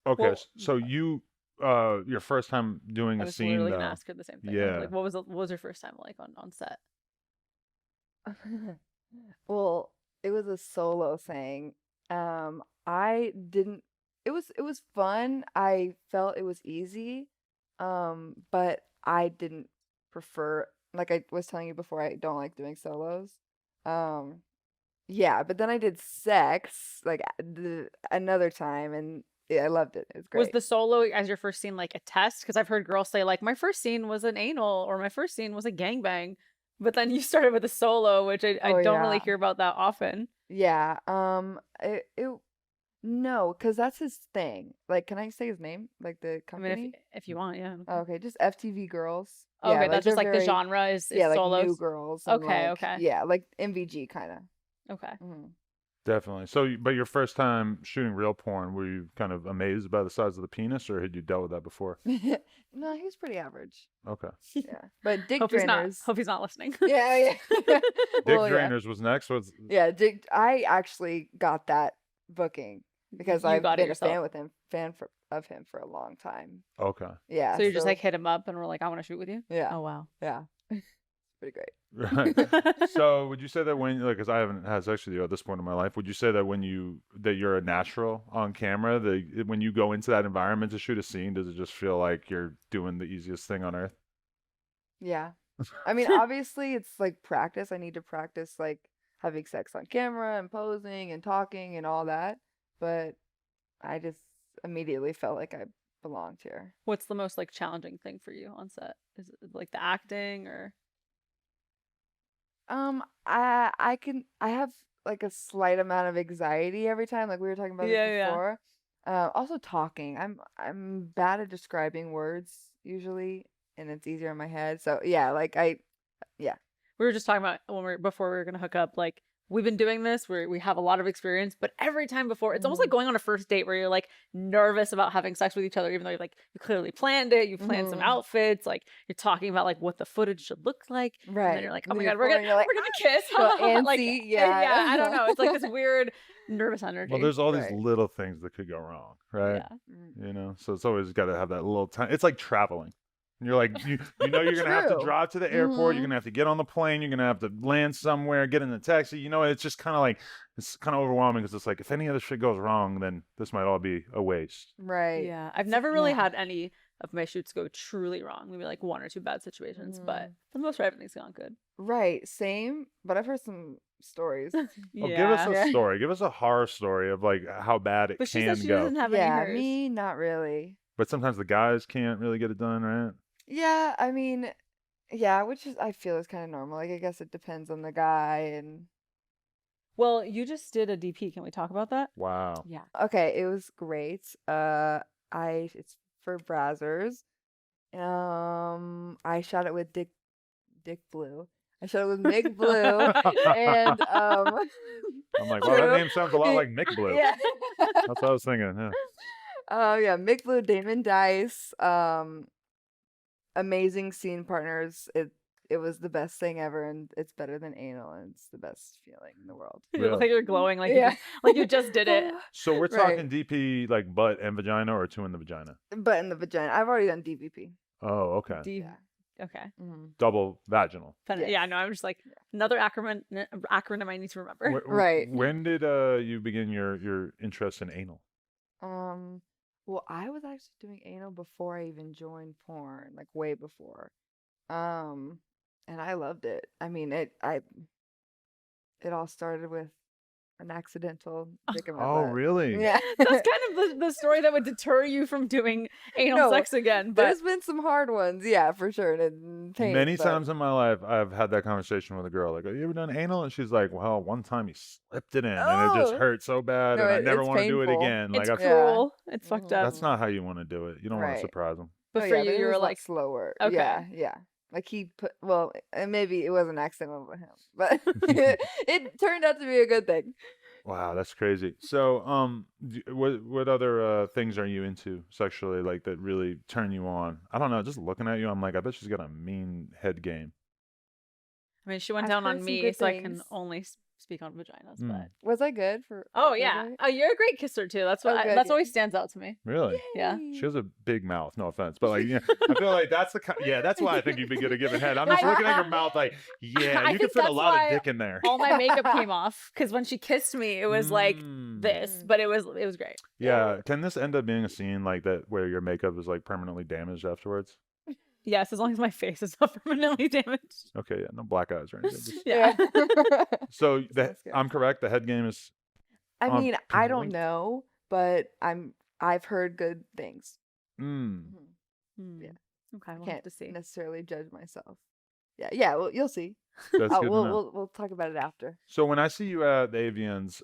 Okay, Well, so you your first time doing I a was scene literally gonna though. ask her the same thing. Yeah. Like, what was your first time like on set? Well, it was a solo thing. I didn't it was fun. I felt it was easy. But I didn't prefer like I was telling you before, I don't like doing solos. Um, yeah, but then I did sex like another time and yeah, I loved it. It was Was great. the solo as your first scene like a test? Because I've heard girls say like my first scene was an anal or my first scene was a gangbang, but then you started with a solo, which I Oh don't really yeah. hear about that often. Yeah. It no, because that's his thing. Like, can I say his name? Like the I mean, company? if you want, yeah. Oh, okay, just FTV Girls. Yeah, Okay, like that's just they're like the very, genre is yeah, like new solos. girls and Okay, like, okay, yeah, like MVG kind of. okay. Definitely. So, but your first time shooting real porn, were you kind of amazed by the size of the penis, or had you dealt with that before? No, he was pretty average. Okay. Yeah, but dick drainers. Hope he's not listening. Yeah, yeah. Dick Well, yeah, Drainers was next. Was yeah. Dick. I actually got that booking because You I've got it been a yourself. of him for a long time. okay. Yeah. So you just like hit him up and we're like, I want to shoot with you. Yeah, Oh wow. yeah. Pretty great. Right. So, would you say that when, like, because I haven't had sex with you at this point in my life, would you say that that you're a natural on camera? When you go into that environment to shoot a scene, does it just feel like you're doing the easiest thing on earth? Yeah. I mean, obviously, it's like practice. I need to practice like having sex on camera and posing and talking and all that. But I just immediately felt like I belonged here. What's the most like challenging thing for you on set? Is it like the acting or? I have like a slight amount of anxiety every time, like we were talking about this Yeah, yeah. before. Also talking. I'm bad at describing words usually, and it's easier in my head. So yeah, yeah. We were just talking about before we were gonna hook up, like we've been doing this where we have a lot of experience, but every time before it's almost like Mhm. going on a first date where you're like nervous about having sex with each other, even though you're like you clearly planned it, you planned some Mhm. outfits, like you're talking about like what the footage should look like, and then Right. you're like, oh And my then god, we're gonna you're like, we're gonna kiss, feel like antsy. yeah, I don't Yeah. know, it's like this weird nervous Well, energy. there's all these Right. little things that could go wrong, right? Yeah. Mm. So it's always got to have that little time. It's like traveling. You're like, you know, you're gonna have to True. drive to the airport. You're Mhm. gonna have to get on the plane. You're gonna have to land somewhere, get in the taxi. You know, it's just kind of like it's kind of overwhelming because it's like if any other shit goes wrong, then this might all be a waste. Right. Yeah, I've S never really Yeah. had any of my shoots go truly wrong. Maybe like one or two bad situations, but Mhm. for the most part, everything's gone good. Right. Same. But I've heard some stories. Well, give us Yeah, a Yeah. story. Give us a horror story of like how bad it but she said can she go. doesn't have any Yeah. hers. Me, not really. But sometimes the guys can't really get it done, right? Yeah. I mean, yeah, which is I feel is kind of normal. Like I guess it depends on the guy and Well, you just did a DP. Can we talk about that? Wow. Yeah. okay, it was great. It's for Brazzers. I shot it with Dick Blue. I shot it with Mick Blue and I'm like, wow, that True. name sounds a lot like Mick Blue. Yeah. That's what I was thinking. Yeah. Yeah, Mick Blue, Damon Dice, amazing scene partners. It was the best thing ever, and it's better than anal, and it's the best feeling in the world. You look Really? like you're glowing, like Yeah. you just did it. So we're Right. talking DP like butt and vagina or two in the vagina? But in the vagina, I've already done DVP. Oh, okay. Yeah. Okay. Mhm. Double vaginal. Yeah, Yes. no, I'm just like another acronym I need to remember. Right. When did you begin your interest in anal? Well, I was actually doing anal before I even joined porn, like way before. And I loved it. I mean, it all started with an accidental dick in my Oh, butt. really? Yeah. That's kind of the story that would deter you from doing anal No, sex again. But There's been some hard ones, yeah, for sure, and pain, Many but times in my life, I've had that conversation with a girl. Like, have you ever done anal? And she's like, well, one time he slipped it in, and it just Oh! hurt so bad, No, and I it never it's want to do it painful. again. Like, it's I've, Yeah. cruel. It's fucked up. that's not how you want to do it. You don't want to Right. surprise them. But Oh, for yeah, you, it you was were a lot like, slower. okay. Yeah. Like he put, well, and maybe it was an accident with him, but it turned out to be a good thing. Wow, that's crazy. So, what other things are you into sexually, like that really turn you on? I don't know. Just looking at you, I'm like, I bet she's got a mean head game. I mean, she went I've down heard on some me, good so I can things. only speak on vaginas, Mm. but Was I good for? oh was yeah, I- oh you're a great kisser too. That's what Oh, good, that's yeah. always stands out to me. Really? Yeah. Yay. She has a big mouth. No offense, but like, yeah, I feel like that's the kind. Yeah, that's why I think you'd be good at giving head. I'm just looking at your mouth, like, yeah, I you could think fit a that's lot of why dick in there. all my makeup came off because when she kissed me, it was like this, Mm. but it was great. Yeah, can this end up being a scene like that where your makeup is like permanently damaged afterwards? Yes, as long as my face is not permanently damaged. Okay, yeah, no black eyes or anything. Just... Yeah. So Sounds good. I'm correct. The head game is. I on mean, I don't point. know, but I've heard good things. Mm. Hmm. Yeah. Okay, we'll have Can't to see. necessarily judge myself. Yeah. Well, you'll see. That's good to know. We'll talk about it after. So when I see you at the Avians,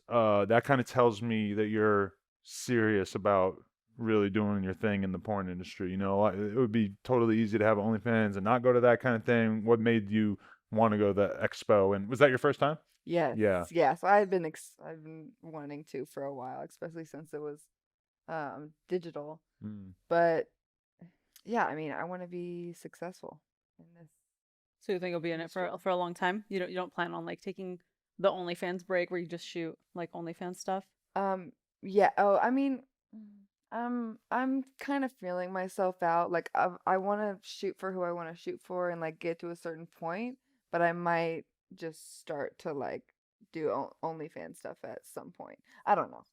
that kind of tells me that you're serious about really doing your thing in the porn industry. You know, it would be totally easy to have OnlyFans and not go to that kind of thing. What made you want to go to the expo? And was that your first time? Yes. Yeah. Yeah. So I've been wanting to for a while, especially since it was digital. Mm. But yeah, I mean, I want to be successful in this. So you think you'll be in it for a long time? You don't plan on like taking the OnlyFans break where you just shoot like OnlyFans stuff? Yeah. Oh, I mean, I'm kind of feeling myself out. Like I want to shoot for who I want to shoot for and like get to a certain point, but I might just start to like do OnlyFans stuff at some point. I don't know.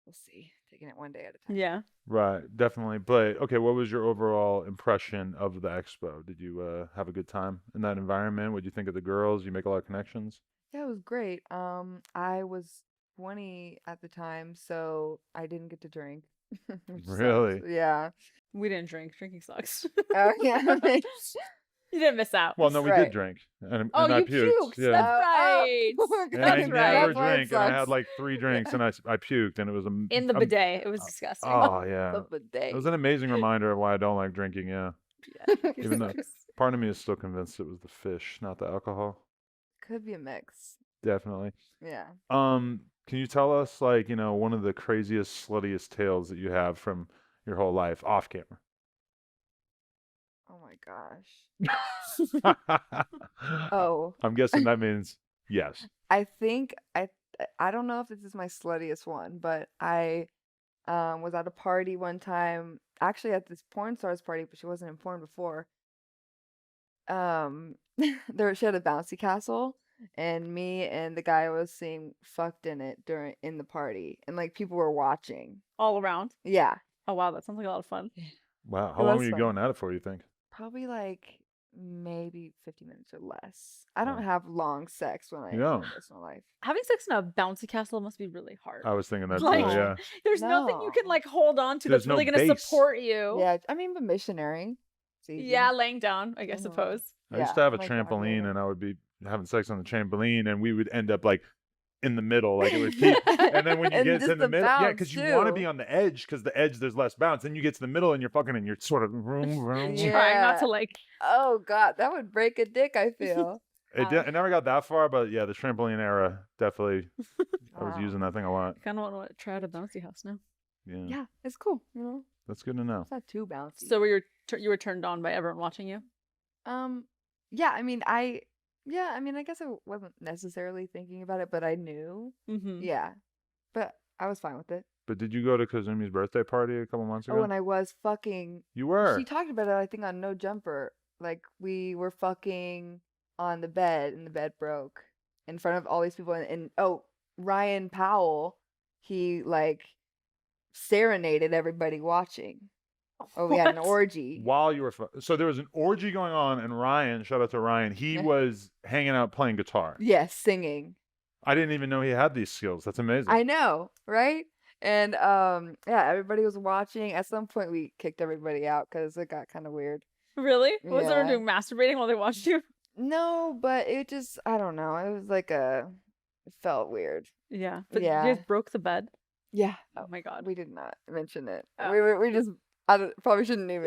We'll see. Taking it one day at a time. Yeah. Right, definitely. But okay, what was your overall impression of the expo? Did you have a good time in that environment? What did you think of the girls? You make a lot of connections? Yeah, it was great. I was 20 at the time, so I didn't get to drink. which sucks. Really? Yeah. We didn't drink. Drinking sucks. Oh, yeah. You didn't miss out. Well, no, we Right. did drink, and Oh, I you puked. puked. Yeah. That's right. Oh my And I God, never that's why it drink, and I had sucks. like 3 drinks, and I puked, and it was In the bidet. It was disgusting. Oh yeah, The bidet. it was an amazing reminder of why I don't like drinking. Yeah, even though part of me is still convinced it was the fish, not the alcohol. Could be a mix. Definitely. Yeah. Can you tell us like one of the craziest, sluttiest tales that you have from your whole life off camera? Oh my gosh. Oh, I'm guessing that means yes. I think I don't know if this is my sluttiest one, but I was at a party one time, actually at this porn star's party, but she wasn't in porn before. She had a bouncy castle, and me and the guy I was seeing fucked in it in the party, and like people were watching. All around. Yeah, Oh wow, that sounds like a lot of fun. Wow, how It long was were you fun. going at it for? You think? probably like maybe 50 minutes or less. I don't Oh. have long sex when I You in don't? personal life. Having sex in a bouncy castle must be really hard. I was thinking that too. Like, Yeah. There's nothing you can No. like hold on to There's that's no really gonna base. support you. Yeah, I mean, but missionary. It's easy. Yeah, laying down, I Mhm. suppose. I used Yeah, to have a like trampoline, alligator. and I would be having sex on the trampoline, and we would end up like in the middle, like it would keep. And then when you And get to just the middle, yeah, bounce, because you want to too. be on the edge, because the edge there's less bounce. Then you get to the middle, and you're fucking, and you're sort of vroom, vroom. Yeah. Trying not to like Oh God, that would break a dick, I feel. It never got that far, but yeah, the trampoline era definitely. I was Wow. using that thing a lot. kind of want to try out a bouncy house now. Yeah, Yeah, it's cool. You know, that's good to know. it's not too bouncy. So you were turned on by everyone watching you? Yeah. I mean, I guess I wasn't necessarily thinking about it, but I knew. Mm-hmm. Yeah, but I was fine with it. But did you go to Kazumi's birthday party a couple months ago? Oh, and I was fucking. You were. She talked about it, I think, on No Jumper. Like we were fucking on the bed, and the bed broke in front of all these people. And oh, Ryan Powell, he like serenaded everybody watching. Oh, we had an What? orgy. While you were so there was an orgy going on, and Ryan, shout out to Ryan, he was hanging out playing guitar. Yes, singing. I didn't even know he had these skills. That's amazing. I know, right? And yeah, everybody was watching. At some point, we kicked everybody out because it got kind of weird. Really? Was everyone Yeah. doing masturbating while they watched you? No, but it just, I don't know. It was like it felt weird. Yeah. But Yeah. you guys broke the bed? Yeah. Oh my god. We did not mention it. Oh. We just, probably shouldn't even